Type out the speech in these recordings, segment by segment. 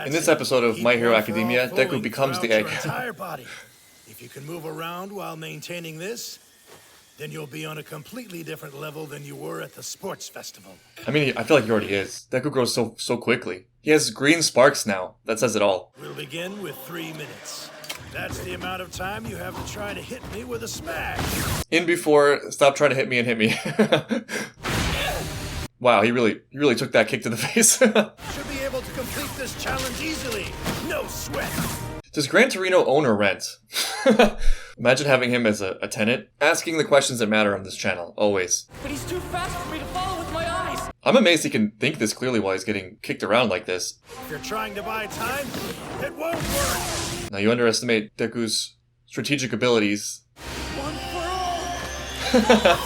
In this episode of My Hero Academia, Deku becomes the egg. Entire body. If you can move around while maintaining this, then you'll be on a completely different level than you were at the sports festival. I mean, I feel like he already is. Deku grows so quickly. He has green sparks now. That says it all. We'll begin with 3 minutes. That's the amount of time you have to try to hit me with a smash. In before, stop trying to hit me and hit me. Wow, he really took that kick to the face. Should be able to complete this challenge easily. No sweat. Does Gran Torino own or rent? Imagine having him as a tenant, asking the questions that matter on this channel, always. But he's too fast for me to follow with my eyes. I'm amazed he can think this clearly while he's getting kicked around like this. If you're trying to buy time, it won't work. Now you underestimate Deku's strategic abilities. One for all.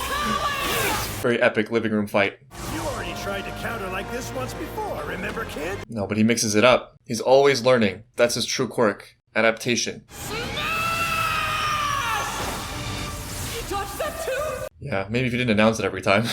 Very epic living room fight. You already tried to counter like this once before, remember, kid? No, but he mixes it up. He's always learning. That's his true quirk. Adaptation. Yeah, maybe if you didn't announce it every time.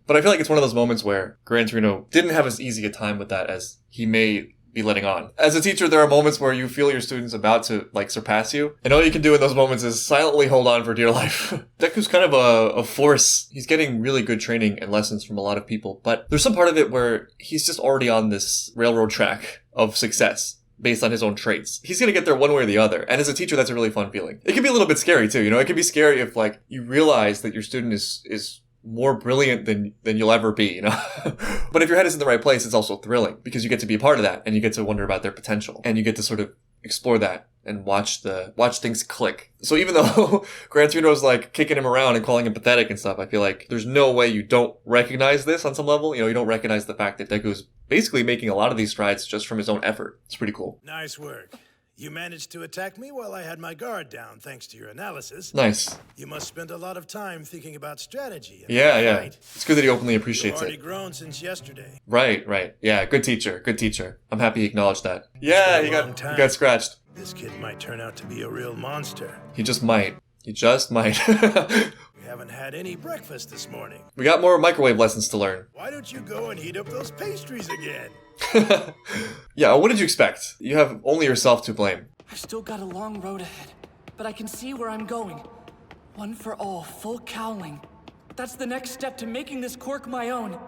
But I feel like it's one of those moments where Gran Torino didn't have as easy a time with that as he may be letting on. As a teacher, there are moments where you feel your student's about to, surpass you. And all you can do in those moments is silently hold on for dear life. Deku's kind of a force. He's getting really good training and lessons from a lot of people. But there's some part of it where he's just already on this railroad track of success based on his own traits. He's going to get there one way or the other. And as a teacher, that's a really fun feeling. It can be a little bit scary too, It can be scary if you realize that your student is more brilliant than you'll ever be, But if your head is in the right place, it's also thrilling because you get to be a part of that and you get to wonder about their potential and you get to sort of explore that and watch things click. So even though Gran Torino's kicking him around and calling him pathetic and stuff, I feel like there's no way you don't recognize this on some level. You don't recognize the fact that Deku's basically making a lot of these strides just from his own effort. It's pretty cool. Nice work. You managed to attack me while I had my guard down, thanks to your analysis. Nice. You must spend a lot of time thinking about strategy. Yeah. It's good that he openly appreciates You've it. already grown since yesterday. Right. Yeah, good teacher. I'm happy he acknowledged that. Yeah, he got scratched. This kid might turn out to be a real monster. He just might. We haven't had any breakfast this morning. We got more microwave lessons to learn. Why don't you go and heat up those pastries again? Yeah, what did you expect? You have only yourself to blame. I've still got a long road ahead, but I can see where I'm going. One for all, full cowling. That's the next step to making this quirk my own.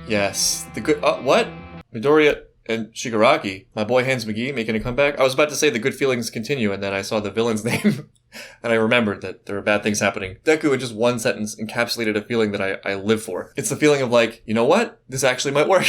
Yes, the good... what? Midoriya and Shigaraki, my boy Hans McGee making a comeback. I was about to say the good feelings continue, and then I saw the villain's name, and I remembered that there were bad things happening. Deku in just one sentence encapsulated a feeling that I live for. It's the feeling of you know what? This actually might work.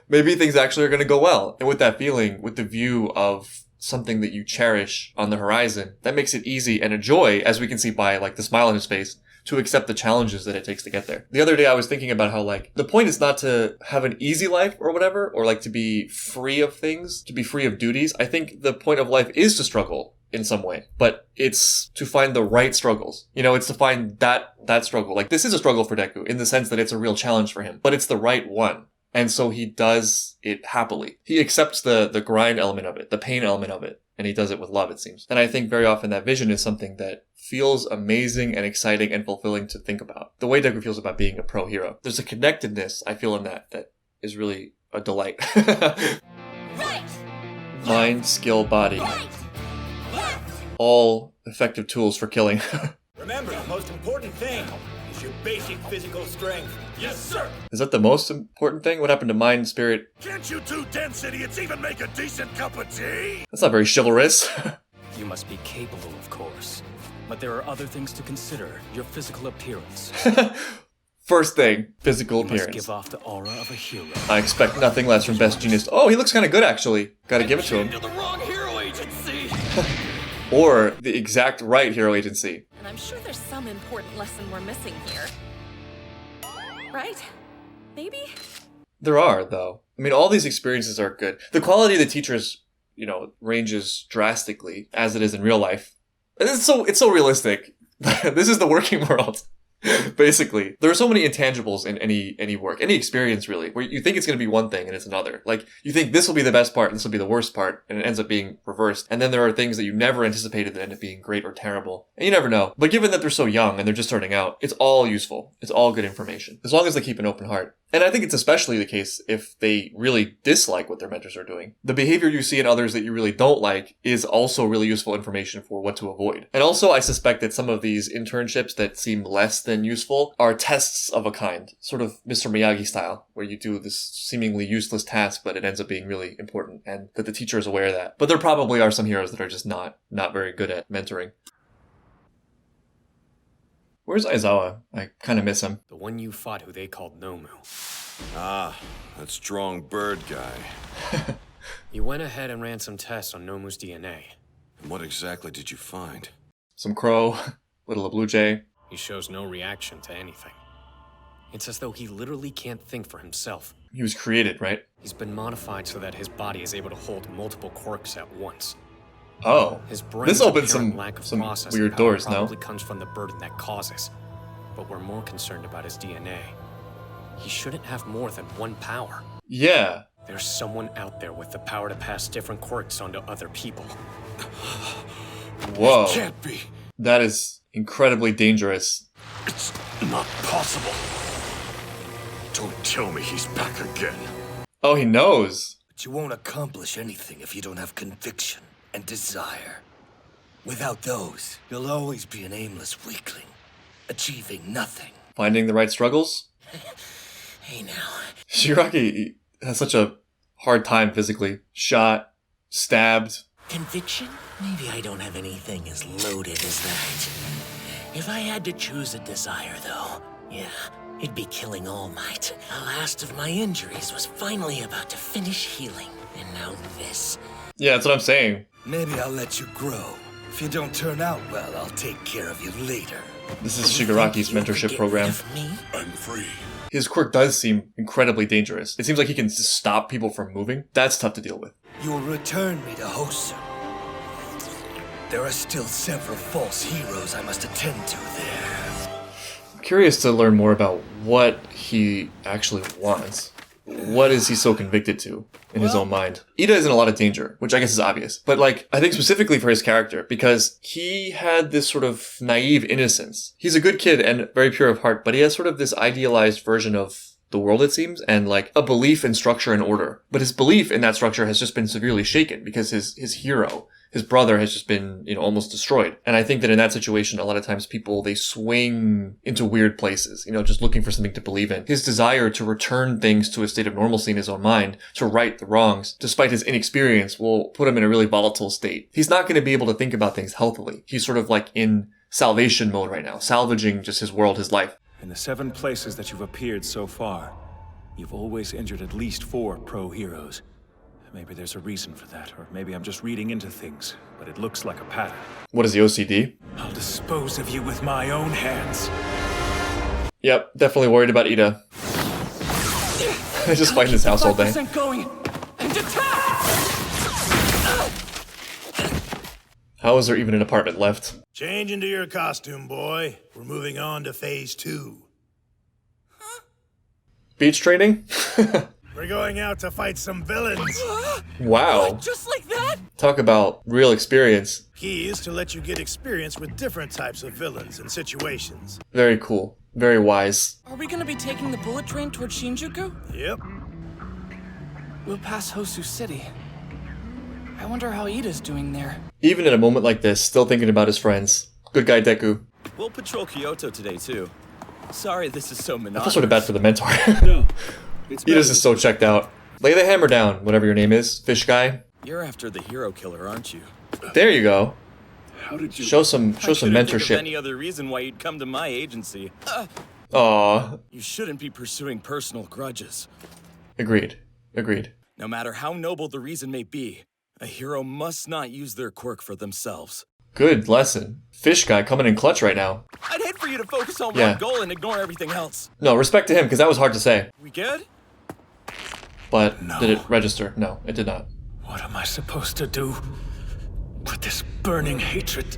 Maybe things actually are going to go well. And with that feeling, with the view of something that you cherish on the horizon, that makes it easy and a joy, as we can see by the smile on his face, to accept the challenges that it takes to get there. The other day I was thinking about how the point is not to have an easy life or whatever, or to be free of things, to be free of duties. I think the point of life is to struggle in some way, but it's to find the right struggles. It's to find that struggle. This is a struggle for Deku in the sense that it's a real challenge for him, but it's the right one. And so he does it happily. He accepts the grind element of it, the pain element of it. And he does it with love, it seems. And I think very often that vision is something that feels amazing and exciting and fulfilling to think about. The way Deku feels about being a pro hero. There's a connectedness, I feel, in that is really a delight. Right. Mind, skill, body. Right. Left. All effective tools for killing. Remember, the most important thing is your basic physical strength. Yes, sir. Is that the most important thing? What happened to mind, spirit? Can't you two dense idiots even make a decent cup of tea? That's not very chivalrous. You must be capable, of course. But there are other things to consider. Your physical appearance. First thing, physical You must appearance. give off the aura of a hero. I expect nothing less from Best Genius. Oh, he looks kind of good, actually. Gotta give it to him. To the wrong hero agency. Or the exact right hero agency. And I'm sure there's some important lesson we're missing here. Right? Maybe? There are, though. I mean, all these experiences are good. The quality of the teachers, ranges drastically, as it is in real life. And it's so realistic. This is the working world. Basically, there are so many intangibles in any work, any experience really, where you think it's going to be one thing and it's another. You think this will be the best part and this will be the worst part, and it ends up being reversed. And then there are things that you never anticipated that end up being great or terrible. And you never know. But given that they're so young and they're just starting out, it's all useful. It's all good information. As long as they keep an open heart. And I think it's especially the case if they really dislike what their mentors are doing. The behavior you see in others that you really don't like is also really useful information for what to avoid. And also, I suspect that some of these internships that seem less than useful are tests of a kind, sort of Mr. Miyagi style, where you do this seemingly useless task, but it ends up being really important, and that the teacher is aware of that. But there probably are some heroes that are just not very good at mentoring. Where's Aizawa? I kind of miss him. The one you fought who they called Nomu. Ah, that strong bird guy. You went ahead and ran some tests on Nomu's DNA. And what exactly did you find? Some crow, little blue jay. He shows no reaction to anything. It's as though he literally can't think for himself. He was created, right? He's been modified so that his body is able to hold multiple quirks at once. Oh, His brain's this opens apparent lack of some processing weird power doors, no? probably comes from the burden that causes. But we're more concerned about his DNA. He shouldn't have more than one power. Yeah. There's someone out there with the power to pass different quirks onto other people. Whoa. Can't be. That is incredibly dangerous. It's not possible. Don't tell me he's back again. Oh, he knows. But you won't accomplish anything if you don't have conviction and desire. Without those, you'll always be an aimless weakling, achieving nothing. Finding the right struggles? Hey now. Shigaraki has such a hard time physically. Shot, stabbed. Conviction? Maybe I don't have anything as loaded as that. If I had to choose a desire, though, yeah, it'd be killing All Might. The last of my injuries was finally about to finish healing, and now this. Yeah, that's what I'm saying. Maybe I'll let you grow. If you don't turn out well, I'll take care of you later. This is Shigaraki's mentorship program. Me? I'm free. His quirk does seem incredibly dangerous. It seems like he can just stop people from moving. That's tough to deal with. You'll return me to Hosu. There are still several false heroes I must attend to there. I'm curious to learn more about what he actually wants. What is he so convicted to in his own mind? Ida is in a lot of danger, which I guess is obvious. But like, I think specifically for his character, because he had this sort of naive innocence. He's a good kid and very pure of heart, but he has sort of this idealized version of the world, it seems, and like a belief in structure and order. But his belief in that structure has just been severely shaken because his hero, his brother, has just been, almost destroyed. And I think that in that situation, a lot of times people, they swing into weird places, just looking for something to believe in. His desire to return things to a state of normalcy in his own mind, to right the wrongs, despite his inexperience, will put him in a really volatile state. He's not going to be able to think about things healthily. He's sort of like in salvation mode right now, salvaging just his world, his life. In the 7 places that you've appeared so far, you've always injured at least 4 pro-heroes. Maybe there's a reason for that, or maybe I'm just reading into things, but it looks like a pattern. What is the OCD? I'll dispose of you with my own hands. Yep, definitely worried about Ida. Just fighting his house all day. Going and attack! How is there even an apartment left? Change into your costume, boy. We're moving on to phase 2. Beach training? We're going out to fight some villains. Wow. Just like that? Talk about real experience. Key is to let you get experience with different types of villains and situations. Very cool. Very wise. Are we gonna be taking the bullet train toward Shinjuku? Yep. We'll pass Hosu City. I wonder how Ida's doing there. Even in a moment like this, still thinking about his friends. Good guy Deku. We'll patrol Kyoto today, too. Sorry this is so I feel monotonous. sort of bad for the mentor. No, it's Ida's is so checked out. Lay the hammer down, whatever your name is. Fish guy. You're after the hero killer, aren't you? There you go. How did you... Show some I couldn't think of mentorship. any other reason why you'd come to my agency. Aw. You shouldn't be pursuing personal grudges. Agreed. Agreed. No matter how noble the reason may be, a hero must not use their quirk for themselves. Good lesson. Fish guy coming in clutch right now. I'd hate for you to focus on Yeah. one goal and ignore everything else. No, respect to him, because that was hard to say. We good? But No. did it register? No, it did not. What am I supposed to do with this burning hatred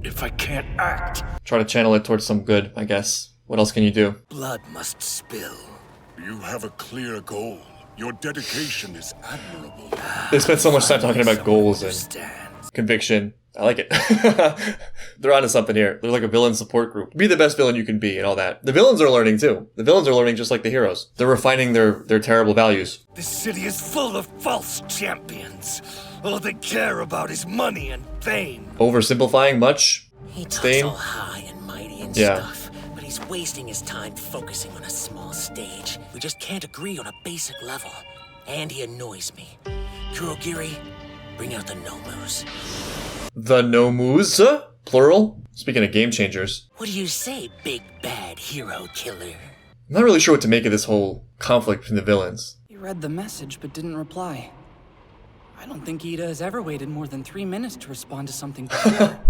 if I can't act? Try to channel it towards some good, I guess. What else can you do? Blood must spill. You have a clear goal. Your dedication is admirable. They spent so much time talking about goals and Understands. conviction. I like it. They're onto something here. They're like a villain support group. Be the best villain you can be and all that. The villains are learning too. The villains are learning just like the heroes. They're refining their terrible values. This city is full of false champions. All they care about is money and fame. Oversimplifying much? He talks Stain? all high and mighty and Yeah. stuff, but he's wasting his time focusing on a small stage. We just can't agree on a basic level. And he annoys me. Kurogiri, bring out the Nomus. The Nomus? Plural? Speaking of game changers. What do you say, big bad hero killer? I'm not really sure what to make of this whole conflict between the villains. He read the message but didn't reply. I don't think Ida has ever waited more than 3 minutes to respond to something before.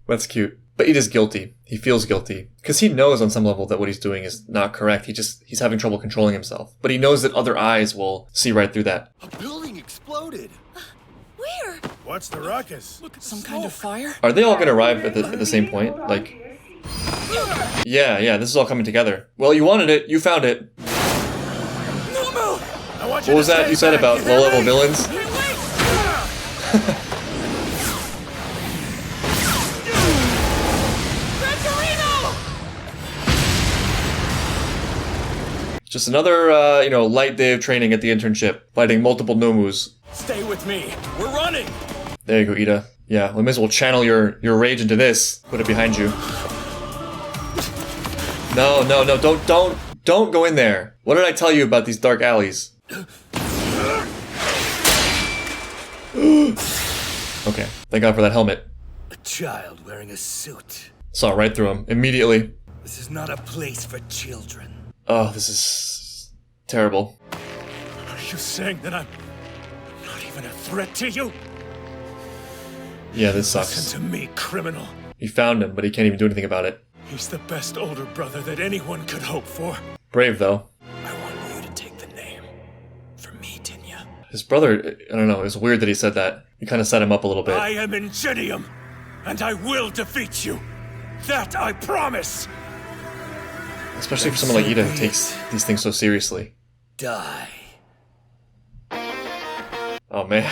That's cute. But Ida's guilty. He feels guilty. Because he knows on some level that what he's doing is not correct. He's having trouble controlling himself. But he knows that other eyes will see right through that. A building exploded. Where? What's the ruckus? Some kind of fire? Are they all going to arrive at the same point? Like... Yeah, this is all coming together. Well, you wanted it. You found it. What was that you said about low-level villains? Just another, light day of training at the internship, fighting multiple Nomus. Stay with me. We're running. There you go, Ida. Yeah, we may as well channel your rage into this. Put it behind you. No, don't go in there. What did I tell you about these dark alleys? Okay, thank God for that helmet. A child wearing a suit. Saw right through him immediately. This is not a place for children. Oh, this is terrible. Are you saying that I'm not even a threat to you? Yeah, this sucks. Listen to me, criminal. You found him, but he can't even do anything about it. He's the best older brother that anyone could hope for. Brave, though. I want you to take the name. For me, Tinya. His brother, I don't know, it was weird that he said that. You kind of set him up a little bit. I am Ingenium, and I will defeat you. That I promise. Especially for someone like Ida who takes these things so seriously. Die. Oh man.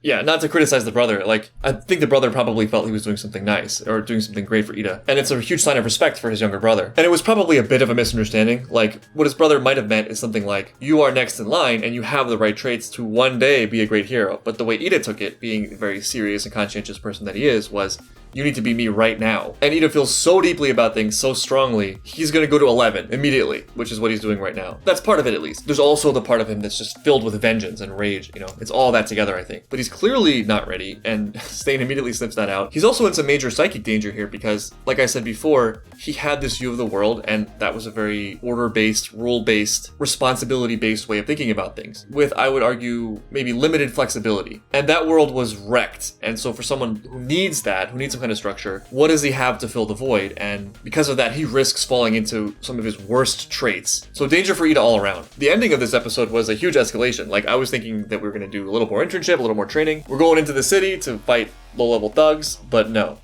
Yeah, not to criticize the brother. Like, I think the brother probably felt he was doing something nice, or doing something great for Ida. And it's a huge sign of respect for his younger brother. And it was probably a bit of a misunderstanding. Like, what his brother might have meant is something like, you are next in line, and you have the right traits to one day be a great hero. But the way Ida took it, being a very serious and conscientious person that he is, was, you need to be me right now. And Ida feels so deeply about things so strongly, he's gonna go to 11 immediately, which is what he's doing right now. That's part of it, at least. There's also the part of him that's just filled with vengeance and rage, It's all that together, I think. But he's clearly not ready, and Stain immediately sniffs that out. He's also in some major psychic danger here because, like I said before, he had this view of the world, and that was a very order-based, rule-based, responsibility-based way of thinking about things, with, I would argue, maybe limited flexibility. And that world was wrecked, and so for someone who needs that, who needs some kind of structure, what does he have to fill the void? And because of that, he risks falling into some of his worst traits. So danger for Ida all around. The ending of this episode was a huge escalation. Like, I was thinking that we were going to do a little more internship, a little more training. We're going into the city to fight low-level thugs, but no.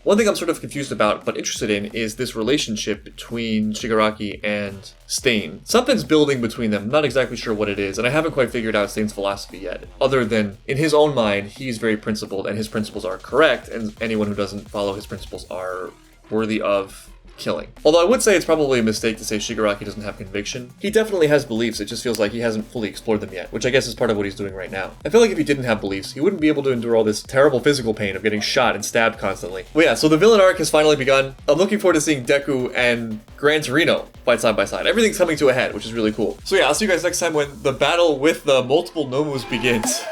One thing I'm sort of confused about, but interested in, is this relationship between Shigaraki and Stain. Something's building between them. I'm not exactly sure what it is, and I haven't quite figured out Stain's philosophy yet. Other than, in his own mind, he's very principled, and his principles are correct, and anyone who doesn't follow his principles are worthy of killing. Although I would say it's probably a mistake to say Shigaraki doesn't have conviction. He definitely has beliefs, it just feels like he hasn't fully explored them yet, which I guess is part of what he's doing right now. I feel like if he didn't have beliefs, he wouldn't be able to endure all this terrible physical pain of getting shot and stabbed constantly. Well yeah, so the villain arc has finally begun. I'm looking forward to seeing Deku and Gran Torino fight side by side. Everything's coming to a head, which is really cool. So yeah, I'll see you guys next time when the battle with the multiple Nomus begins.